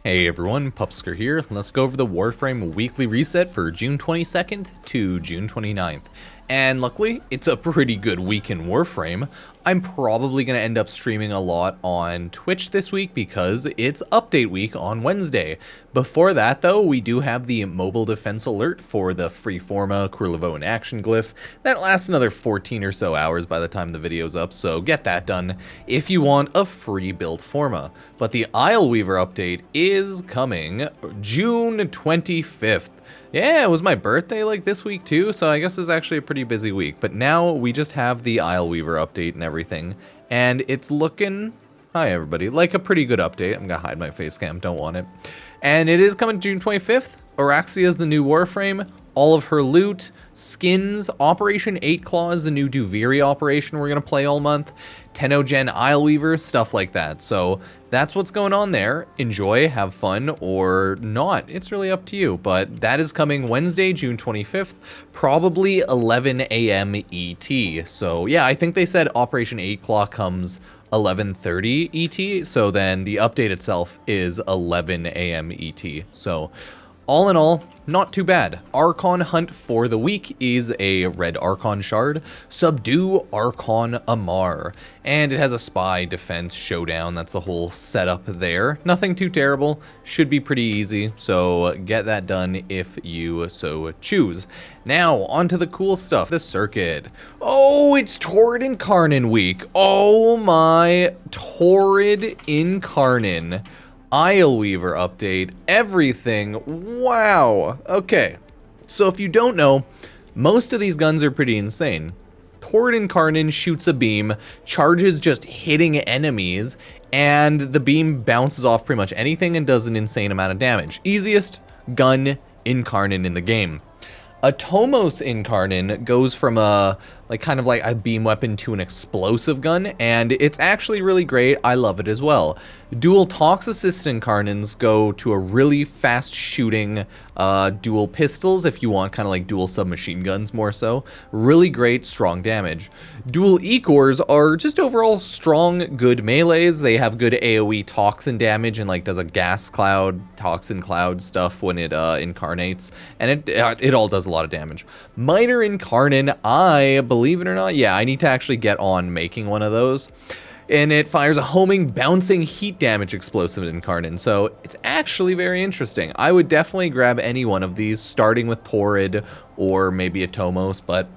Hey everyone, Pupsker here. Let's go over the Warframe weekly reset for June 22nd to June 29th. And luckily, it's a pretty good week in Warframe. I'm probably going to end up streaming a lot on Twitch this week because it's update week on Wednesday. Before that though, we do have the mobile defense alert for the free Forma, Kurlevo, and Action glyph. That lasts another 14 or so hours by the time the video's up, so get that done if you want a free build Forma. But the Isleweaver update is coming June 25th. Yeah, it was my birthday like this week too, so I guess it's actually a pretty busy week. But now we just have the Isleweaver update and everything, and it's looking, hi everybody, like a pretty good update. I'm gonna hide my face cam, don't want it. And it is coming June 25th. Araxia's the new Warframe, all of her loot, skins, Operation 8 Claws, the new Duviri operation we're gonna play all month, 10-gen Isleweaver, stuff like that. So that's what's going on there. Enjoy, have fun, or not. It's really up to you. But that is coming Wednesday, June 25th, probably 11 a.m. ET. So yeah, I think they said Operation 8 Claw comes 11:30 ET. So then the update itself is 11 a.m. ET. So all in all, not too bad. Archon hunt for the week is a red Archon shard, subdue Archon Umbra, and it has a spy defense showdown. That's the whole setup there. Nothing too terrible, should be pretty easy, so get that done if you so choose. Now, onto the cool stuff, the circuit. Oh, it's Torid Incarnon week. Oh my, Torid Incarnon Isleweaver update, everything, wow. Okay, so if you don't know, most of these guns are pretty insane. Torid Incarnon shoots a beam, charges just hitting enemies, and the beam bounces off pretty much anything and does an insane amount of damage. Easiest gun Incarnon in the game. A Tomos Incarnon goes from a kind of like a beam weapon to an explosive gun, and it's actually really great. I love it as well. Dual Tox Assist Incarnons go to a really fast shooting dual pistols if you want kind of like dual submachine guns more so. Really great, strong damage. Dual Ecors are just overall strong, good melees. They have good AoE toxin damage and like does a gas cloud, toxin cloud stuff when it incarnates, and it all does a lot of damage. Miter Incarnon, I believe it or not, yeah, I need to actually get on making one of those. And it fires a homing, bouncing heat damage explosive Incarnon, so it's actually very interesting. I would definitely grab any one of these, starting with Torid or maybe a Tomos, but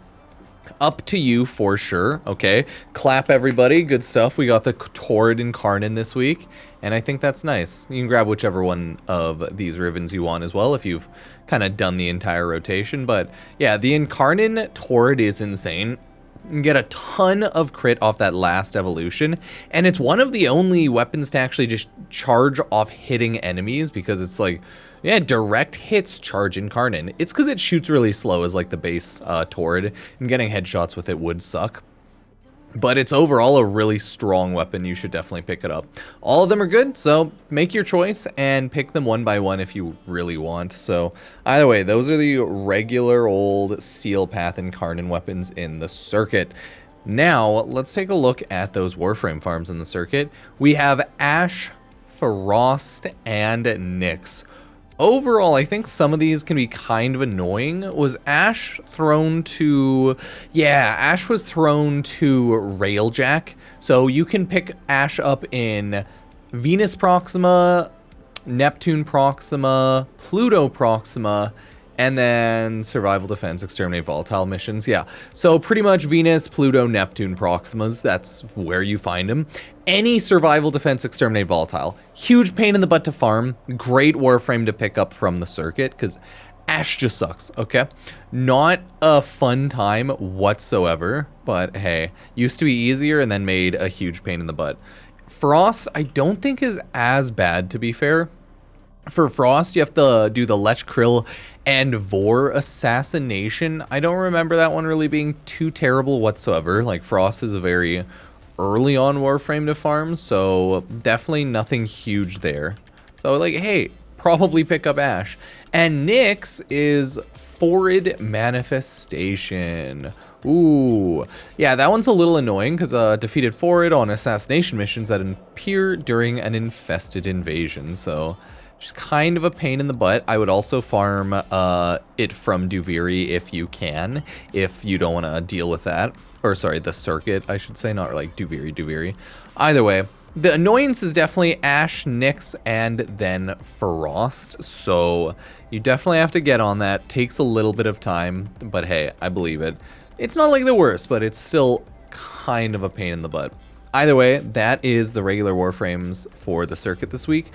up to you for sure. Okay, clap everybody, good stuff. We got the Torid Incarnon this week, and I think that's nice. You can grab whichever one of these ribbons you want as well if you've kind of done the entire rotation. But yeah, the Incarnon Torid is insane. You can get a ton of crit off that last evolution, and it's one of the only weapons to actually just charge off hitting enemies, because it's like, yeah, direct hits charge Incarnon. It's because it shoots really slow as like the base Torid, and getting headshots with it would suck. But it's overall a really strong weapon. You should definitely pick it up. All of them are good, so make your choice and pick them one by one if you really want. So either way, those are the regular old Steel Path Incarnon weapons in the circuit. Now, let's take a look at those Warframe farms in the circuit. We have Ash, Frost, and Nyx. Overall, I think some of these can be kind of annoying. Was Ash thrown to... Yeah, Ash was thrown to Railjack. So you can pick Ash up in Venus Proxima, Neptune Proxima, Pluto Proxima, and then Survival Defense, Exterminate Volatile missions. Yeah, so pretty much Venus, Pluto, Neptune Proximas, that's where you find them. Any Survival Defense, Exterminate Volatile. Huge pain in the butt to farm. Great Warframe to pick up from the circuit, because Ash just sucks, okay? Not a fun time whatsoever, but hey, used to be easier and then made a huge pain in the butt. Frost, I don't think is as bad, to be fair. For Frost, you have to do the Lech Krill and Vor assassination. I don't remember that one really being too terrible whatsoever. Like, Frost is a very early on Warframe to farm, so definitely nothing huge there. So, like, hey, probably pick up Ash. And Nyx is Forid Manifestation. Ooh, yeah, that one's a little annoying because defeated Forid on assassination missions that appear during an infested invasion. So which is kind of a pain in the butt. I would also farm it from Duviri if you can, if you don't want to deal with that. Or sorry, the circuit, I should say, not like Duviri. Either way, the annoyance is definitely Ash, Nyx, and then Frost. So you definitely have to get on that. Takes a little bit of time, but hey, I believe it. It's not like the worst, but it's still kind of a pain in the butt. Either way, that is the regular Warframes for the circuit this week.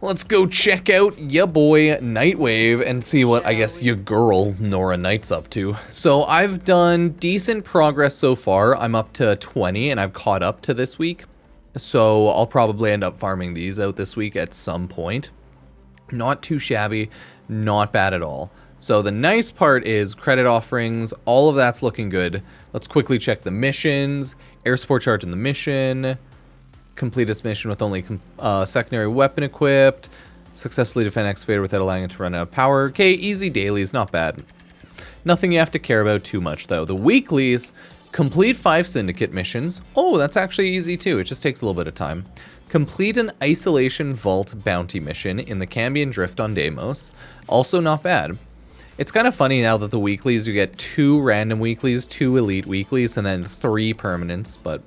Let's go check out ya boy Nightwave and see what, I guess, your girl Nora Knight's up to. So I've done decent progress so far. I'm up to 20 and I've caught up to this week. So I'll probably end up farming these out this week at some point. Not too shabby, not bad at all. So the nice part is credit offerings, all of that's looking good. Let's quickly check the missions. Air support charge in the mission. Complete this mission with only secondary weapon equipped. Successfully defend excavator without allowing it to run out of power. Okay, easy dailies, not bad. Nothing you have to care about too much though. The weeklies, complete 5 syndicate missions. Oh, that's actually easy too. It just takes a little bit of time. Complete an isolation vault bounty mission in the Cambion Drift on Deimos. Also not bad. It's kind of funny now that the weeklies, you get 2 random weeklies, 2 elite weeklies, and then 3 permanents, but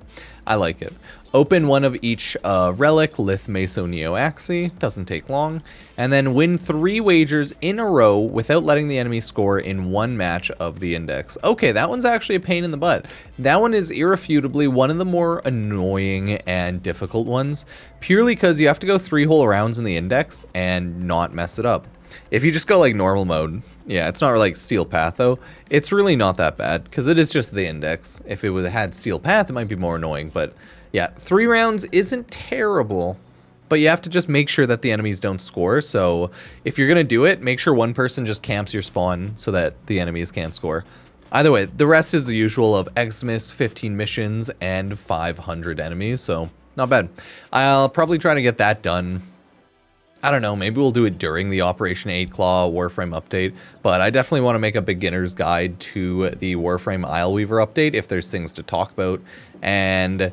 I like it. Open one of each relic, Lith, Meso, Neo, Axii. Doesn't take long. And then win 3 wagers in a row without letting the enemy score in 1 match of the index. Okay, that one's actually a pain in the butt. That one is irrefutably one of the more annoying and difficult ones, purely because you have to go 3 whole rounds in the index and not mess it up. If you just go like normal mode, yeah, it's not like Steel Path though. It's really not that bad because it is just the index. If it had Steel Path, it might be more annoying, but yeah, 3 rounds isn't terrible, but you have to just make sure that the enemies don't score. So if you're going to do it, make sure one person just camps your spawn so that the enemies can't score. Either way, the rest is the usual of Xmas, 15 missions, and 500 enemies, so not bad. I'll probably try to get that done. I don't know, maybe we'll do it during the Operation 8 Claw Warframe update, but I definitely want to make a beginner's guide to the Warframe Isleweaver update if there's things to talk about, and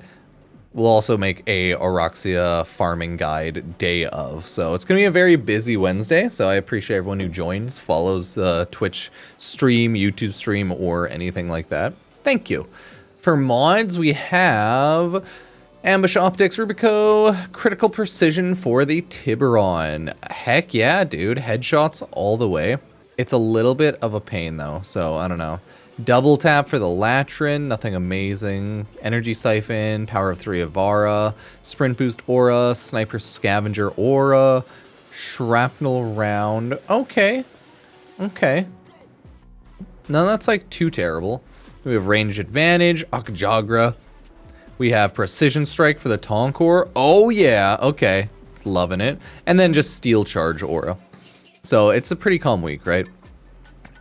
we'll also make a Oroxia farming guide day of. So it's going to be a very busy Wednesday, so I appreciate everyone who joins, follows the Twitch stream, YouTube stream, or anything like that. Thank you. For mods, we have Ambush Optics, Rubico, Critical Precision for the Tiburon. Heck yeah, dude. Headshots all the way. It's a little bit of a pain, though, so I don't know. Double tap for the Latrin, nothing amazing. Energy Siphon, Power of 3 Avara, Sprint Boost Aura, Sniper Scavenger Aura, Shrapnel Round. Okay. Okay. None that's like too terrible. We have Range Advantage, Akjagra. We have Precision Strike for the Tonkor. Oh yeah, okay. Loving it. And then just Steel Charge Aura. So it's a pretty calm week, right?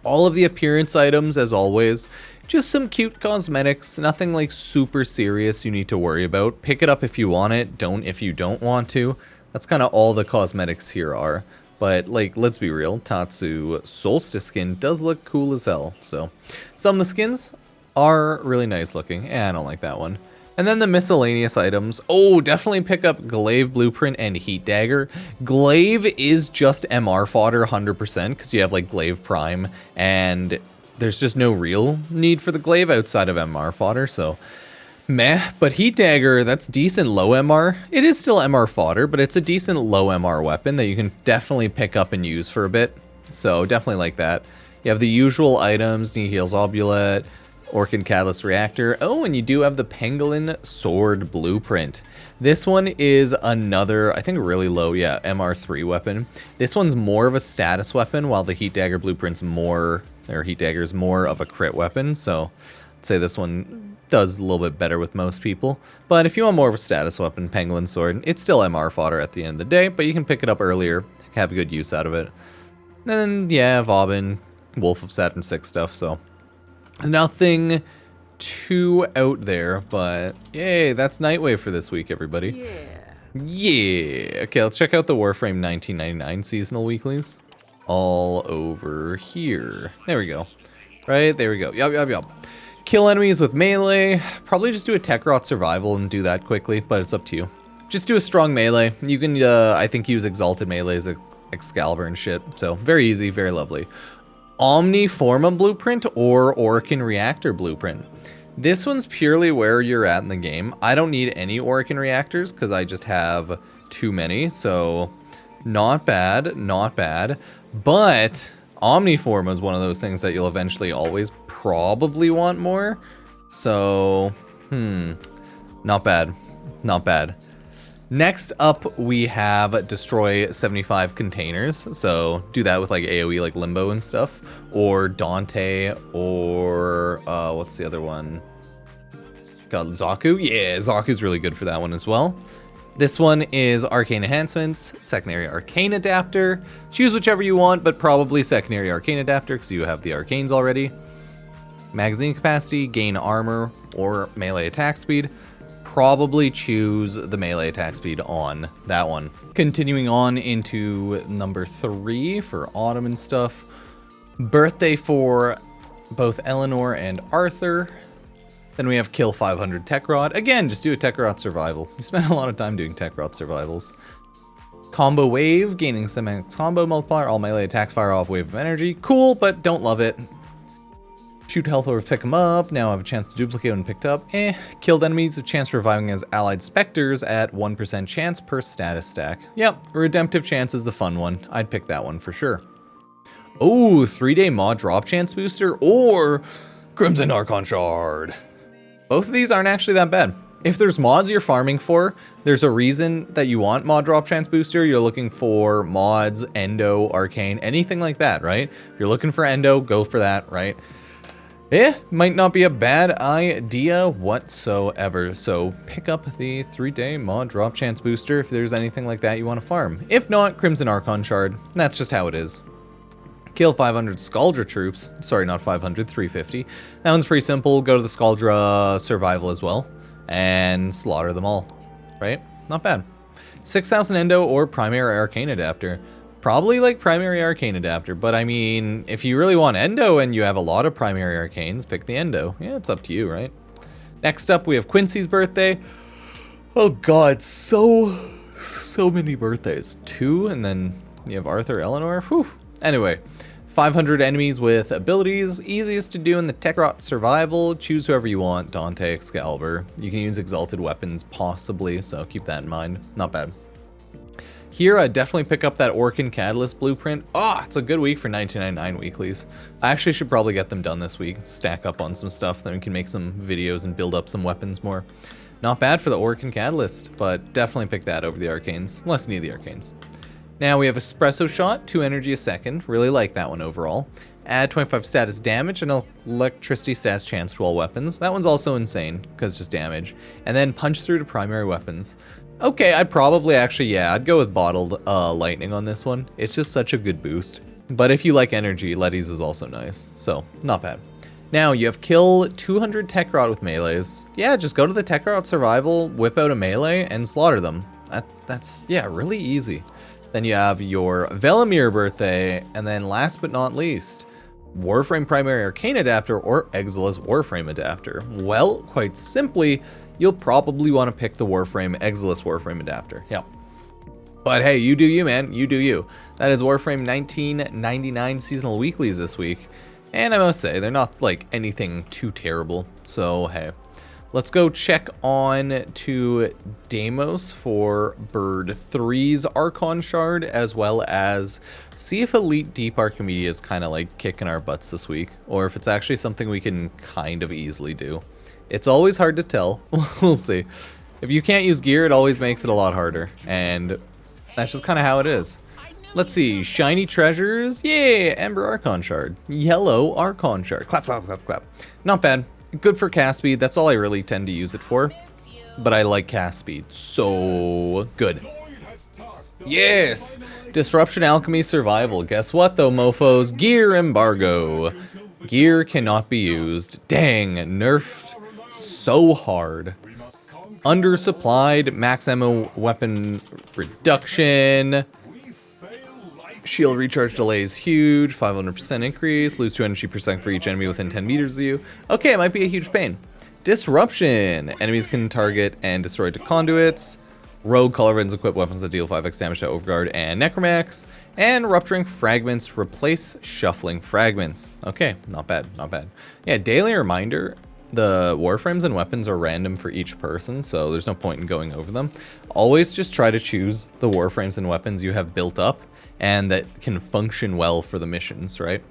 All of the appearance items, as always, just some cute cosmetics, nothing like super serious you need to worry about. Pick it up if you want it, don't if you don't want to. That's kind of all the cosmetics here are. But, like, let's be real, Tatsu Solstice skin does look cool as hell. So, some of the skins are really nice looking. I don't like that one. And then the miscellaneous items. Oh, definitely pick up Glaive Blueprint and Heat Dagger. Glaive is just MR fodder 100% because you have like Glaive Prime and there's just no real need for the Glaive outside of MR fodder, so meh. But Heat Dagger, that's decent low MR. It is still MR fodder, but it's a decent low MR weapon that you can definitely pick up and use for a bit. So definitely like that. You have the usual items, Nihil's Obulette, Orchid Catalyst Reactor. Oh, and you do have the Pangolin Sword Blueprint. This one is another, I think, really low, yeah, MR3 weapon. This one's more of a status weapon, while the Heat Dagger Blueprint's more, or Heat Dagger's more of a crit weapon. So I'd say this one does a little bit better with most people. But if you want more of a status weapon, Pangolin Sword, it's still MR fodder at the end of the day, but you can pick it up earlier, have a good use out of it. And then, yeah, Vauban, Wolf of Saturn 6 stuff, so nothing too out there, but yay, that's Nightwave for this week, everybody. Yeah. Okay, let's check out the Warframe 1999 seasonal weeklies. All over here. There we go. Right, there we go. Yup. Kill enemies with melee. Probably just do a Tekrot survival and do that quickly, but it's up to you. just do a strong melee. You can, I think, use exalted melees, Excalibur and shit. So very easy, very lovely. Omni Forma blueprint or Orkin Reactor blueprint. This one's purely where you're at in the game. I don't need any Orkin reactors because I just have too many. So not bad, not bad. But Omni Forma is one of those things that you'll eventually always probably want more. So, not bad, not bad. Next up, we have destroy 75 containers. So do that with like AoE, like Limbo and stuff, or Dante, or what's the other one? Got Zaku. Yeah, Zaku's really good for that one as well. This one is Arcane Enhancements, Secondary Arcane Adapter. Choose whichever you want, but probably Secondary Arcane Adapter because you have the Arcanes already. Magazine capacity, gain armor, or melee attack speed. Probably choose the melee attack speed on that one. Continuing on into number 3 for autumn and stuff. Birthday for both Eleanor and Arthur. Then we have kill 500 Tech Rod. Again, just do a Tech Rod survival. You spend a lot of time doing Tech Rod survivals. Combo wave, gaining some combo multiplier. All melee attacks fire off wave of energy. Cool, but don't love it. Shoot health or pick them up. Now I have a chance to duplicate when picked up. Killed enemies, a chance for reviving as allied specters at 1% chance per status stack. Yep, redemptive chance is the fun one. I'd pick that one for sure. Oh, 3-day mod drop chance booster or Crimson Archon Shard. Both of these aren't actually that bad. If there's mods you're farming for, there's a reason that you want mod drop chance booster. You're looking for mods, Endo, Arcane, anything like that, right? If you're looking for Endo, go for that, right? Might not be a bad idea whatsoever. So pick up the 3-day mod drop chance booster if there's anything like that you want to farm. If not, Crimson Archon Shard. That's just how it is. Kill 500 Scaldra troops. Sorry, not 500, 350. That one's pretty simple. Go to the Scaldra survival as well and slaughter them all, right? Not bad. 6,000 Endo or Primary Arcane Adapter. Probably like Primary Arcane Adapter, but I mean, if you really want Endo and you have a lot of Primary Arcanes, pick the Endo. Yeah, it's up to you, right? Next up, we have Quincy's birthday. Oh god, so many birthdays. 2, and then you have Arthur, Eleanor. Whew. Anyway, 500 enemies with abilities. Easiest to do in the Tech Rot survival. Choose whoever you want. Dante, Excalibur. You can use exalted weapons, possibly, so keep that in mind. Not bad. Here, I'd definitely pick up that Orkin Catalyst blueprint. It's a good week for 1999 weeklies. I actually should probably get them done this week, stack up on some stuff, then we can make some videos and build up some weapons more. Not bad for the Orkin Catalyst, but definitely pick that over the Arcanes, unless you need the Arcanes. Now we have Espresso Shot, 2 energy a second. Really like that one overall. Add 25 status damage and electricity status chance to all weapons. That one's also insane, because just damage. And then punch through to primary weapons. Okay, I'd probably actually, I'd go with Bottled Lightning on this one. It's just such a good boost. But if you like energy, Letty's is also nice. So, not bad. Now, you have kill 200 Tech Rot with melees. Yeah, just go to the Tech Rot survival, whip out a melee, and slaughter them. That's really easy. Then you have your Velamir birthday, and then last but not least, Warframe Primary Arcane Adapter or Exilus Warframe Adapter. Well, quite simply, you'll probably want to pick the Warframe Exilus Warframe Adapter. Yep. But hey, you do you, man. You do you. That is Warframe 1999 seasonal weeklies this week. And I must say, they're not like anything too terrible. So hey, let's go check on to Deimos for Bird 3's Archon Shard, as well as see if Elite Deep Archimedea is kind of like kicking our butts this week, or if it's actually something we can kind of easily do. It's always hard to tell. We'll see. If you can't use gear, it always makes it a lot harder, and that's just kind of how it is. Let's see. Shiny treasures. Yeah, Ember Archon Shard. Yellow Archon Shard. Clap, clap, clap, clap. Not bad. Good for cast speed. That's all I really tend to use it for. But I like cast speed. So good. Yes! Disruption Alchemy Survival. Guess what though, mofos? Gear embargo. Gear cannot be used. Dang, nerfed so hard. Undersupplied, max ammo weapon reduction. Shield recharge delay is huge, 500% increase, lose 2 energy per second for each enemy within 10 meters of you. Okay, it might be a huge pain. Disruption. Enemies can target and destroy to conduits. Rogue Colorvins equip weapons that deal 5x damage to Overguard and Necromax. And Rupturing Fragments replace Shuffling Fragments. Okay, not bad, not bad. Yeah, daily reminder, the Warframes and weapons are random for each person, so there's no point in going over them. Always just try to choose the Warframes and weapons you have built up and that can function well for the missions, right?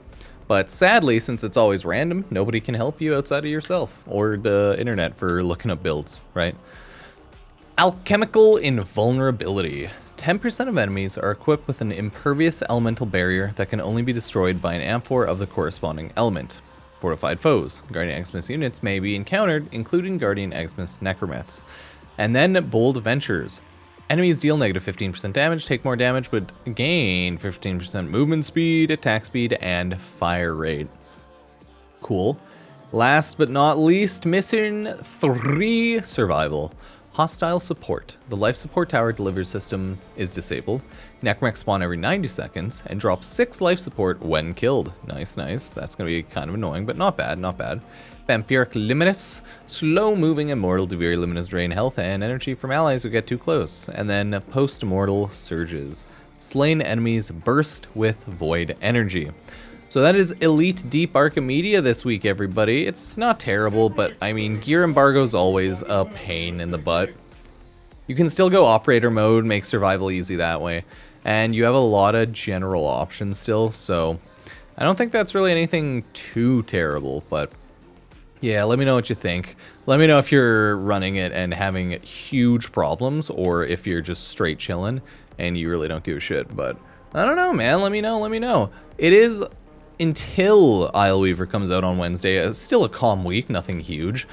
But sadly, since it's always random, nobody can help you outside of yourself or the internet for looking up builds, right? Alchemical Invulnerability. 10% of enemies are equipped with an impervious elemental barrier that can only be destroyed by an amphor of the corresponding element. Fortified foes. Guardian Xmas units may be encountered, including Guardian Xmas Necromets. And then Bold Ventures. Enemies deal negative 15% damage, take more damage, but gain 15% movement speed, attack speed, and fire rate. Cool. Last but not least, Mission 3, Survival. Hostile support. The life support tower delivers systems is disabled. Necromech spawn every 90 seconds and drops 6 life support when killed. Nice, nice. That's going to be kind of annoying, but not bad, not bad. Vampiric Limitus. Slow moving immortal Duviri Limitus drain health and energy from allies who get too close. And then post-immortal surges. Slain enemies burst with void energy. So that is Elite Deep Archimedea this week, everybody. It's not terrible, but I mean, gear embargo is always a pain in the butt. You can still go operator mode, make survival easy that way, and you have a lot of general options still, so I don't think that's really anything too terrible, but yeah, let me know what you think. Let me know if you're running it and having huge problems, or if you're just straight chilling and you really don't give a shit, but I don't know, man. Let me know, let me know. It is, until Isleweaver comes out on Wednesday, it's still a calm week, nothing huge.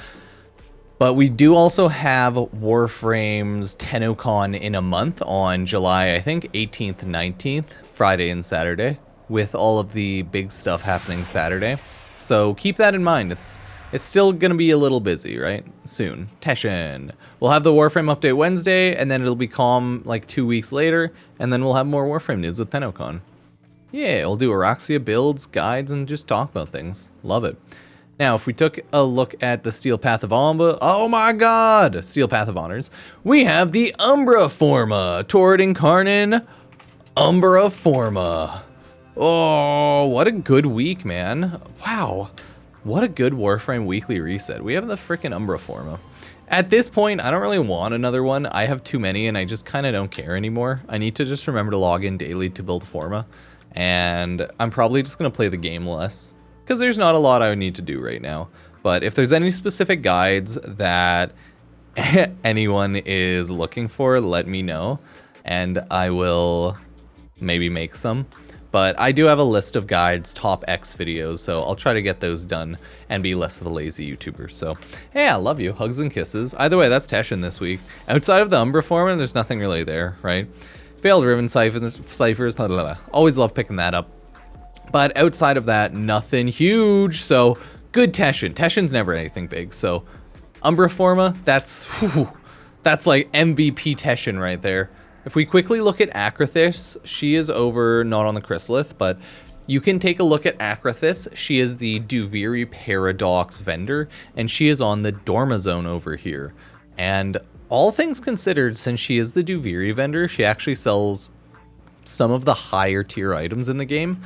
But we do also have Warframe's TennoCon in a month on July, I think, 18th, 19th, Friday and Saturday, with all of the big stuff happening Saturday. So keep that in mind. It's still going to be a little busy, right? Soon. Teshin. We'll have the Warframe update Wednesday, and then it'll be calm like 2 weeks later, and then we'll have more Warframe news with TennoCon. Yeah, we'll do Araxia builds, guides, and just talk about things. Love it. Now, if we took a look at the Steel Path of Umbra, oh my god! Steel Path of Honors. We have the Umbra Forma. Torid Incarnon Umbra Forma. Oh, what a good week, man. Wow. What a good Warframe weekly reset. We have the frickin' Umbra Forma. At this point, I don't really want another one. I have too many, and I just kind of don't care anymore. I need to just remember to log in daily to build Forma. And I'm probably just going to play the game less, because there's not a lot I would need to do right now. But if there's any specific guides that anyone is looking for, let me know, and I will maybe make some. But I do have a list of guides, top X videos, so I'll try to get those done and be less of a lazy YouTuber. So, hey, I love you. Hugs and kisses. Either way, that's Teshin this week. Outside of the Umbra Forma, there's nothing really there, right? Failed Riven Ciphers, blah, blah, blah. Always love picking that up. But outside of that, nothing huge. So, good Teshin. Teshin's never anything big. So, Umbra Forma, that's like MVP Teshin right there. If we quickly look at Acrithis, she is over, not on the Chrysalith, but you can take a look at Acrithis. She is the Duviri Paradox vendor, and she is on the Dorma Zone over here. And all things considered, since she is the Duviri vendor, she actually sells some of the higher tier items in the game.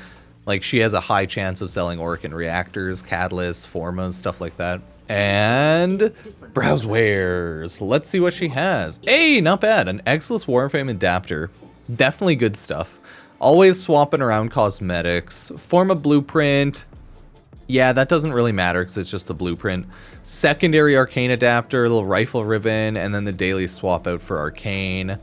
Like, she has a high chance of selling Orkin reactors, catalysts, formas, stuff like that. And browse wares. Let's see what she has. Hey, not bad. An Exilus Warframe adapter. Definitely good stuff. Always swapping around cosmetics. Forma blueprint. Yeah, that doesn't really matter because it's just the blueprint. Secondary arcane adapter, little rifle ribbon, and then the daily swap out for arcane.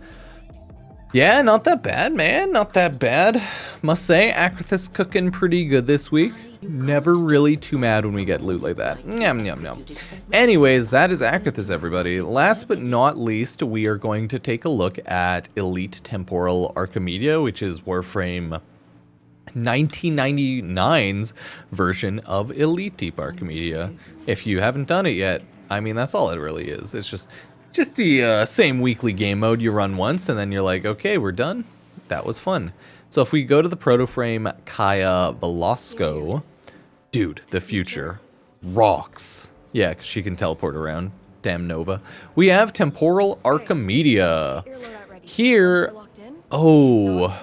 Yeah, not that bad, man. Not that bad. Must say, Acrithis cooking pretty good this week. Never really too mad when we get loot like that. Yum, yum, yum. Anyways, that is Acrithis, everybody. Last but not least, we are going to take a look at Elite Temporal Archimedea, which is Warframe 1999's version of Elite Deep Archimedea. If you haven't done it yet, I mean, that's all it really is. It's just the same weekly game mode you run once, and then you're like, okay, we're done. That was fun. So if we go to the Protoframe Kaya Velasco, dude, the future rocks. Yeah, 'cause she can teleport around. Damn Nova. We have Temporal Archimedea. Here, oh,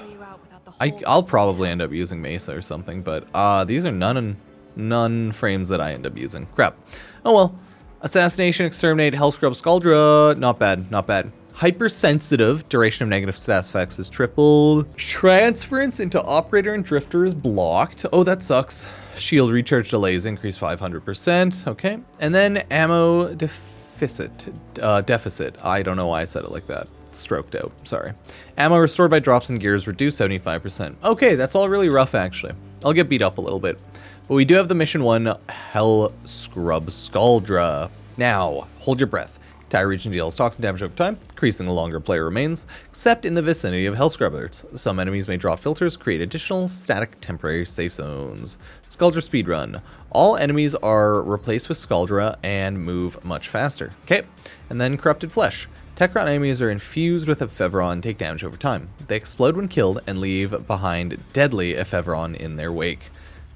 I'll probably end up using Mesa or something, but these are none frames that I end up using. Crap. Oh well. Assassination, Exterminate, Hellscrub, Scaldra. Not bad, not bad. Hypersensitive, duration of negative status effects is tripled. Transference into Operator and Drifter is blocked. Oh, that sucks. Shield recharge delays increase 500%. Okay. And then ammo deficit. I don't know why I said it like that. Stroked out. Sorry. Ammo restored by drops and gears reduced 75%. Okay, that's all really rough actually. I'll get beat up a little bit. But we do have the mission 1, Hellscrub Scaldra. Now, hold your breath. Entire region deals toxin damage over time, increasing the longer player remains, except in the vicinity of Hellscrubbers. Some enemies may drop filters, create additional static temporary safe zones. Scaldra speedrun. All enemies are replaced with Scaldra and move much faster. Okay, and then Corrupted Flesh. Techron enemies are infused with Ephevron and take damage over time. They explode when killed and leave behind deadly Ephevron in their wake.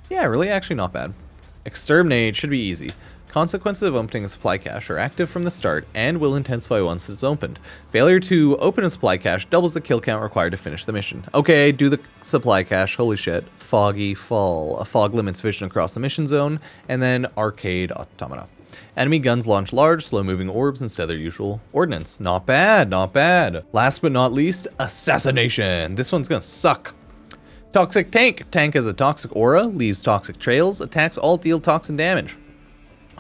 Yeah, really actually not bad. Exterminate should be easy. Consequences of opening a supply cache are active from the start and will intensify once it's opened. Failure to open a supply cache doubles the kill count required to finish the mission. Okay, do the supply cache, holy shit. Foggy Fall. A fog limits vision across the mission zone, and then Arcade Automata. Enemy guns launch large, slow-moving orbs instead of their usual ordnance. Not bad, not bad. Last but not least, Assassination. This one's gonna suck. Toxic Tank. Tank has a toxic aura, leaves toxic trails, attacks all deal toxin damage.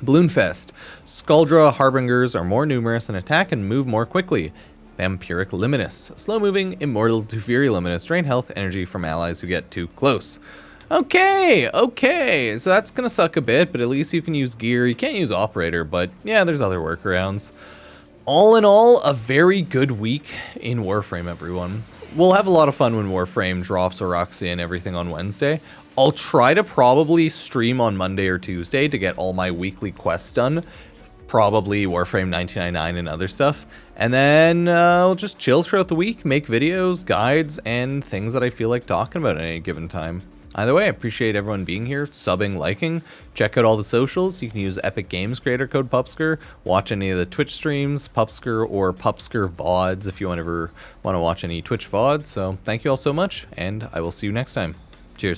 Balloonfest. Scaldra Harbingers are more numerous and attack and move more quickly. Vampiric Luminous. Slow-moving, immortal to Fury Luminous. Drain health, energy from allies who get too close. Okay, okay. So that's gonna suck a bit, but at least you can use gear. You can't use Operator, but yeah, there's other workarounds. All in all, a very good week in Warframe, everyone. We'll have a lot of fun when Warframe drops Oroxia and everything on Wednesday. I'll try to probably stream on Monday or Tuesday to get all my weekly quests done. Probably Warframe 1999 and other stuff. And then I'll just chill throughout the week, make videos, guides, and things that I feel like talking about at any given time. Either way, I appreciate everyone being here, subbing, liking. Check out all the socials. You can use Epic Games creator code Pupsker. Watch any of the Twitch streams, Pupsker or Pupsker VODs if you ever want to watch any Twitch VODs. So thank you all so much, and I will see you next time. Cheers.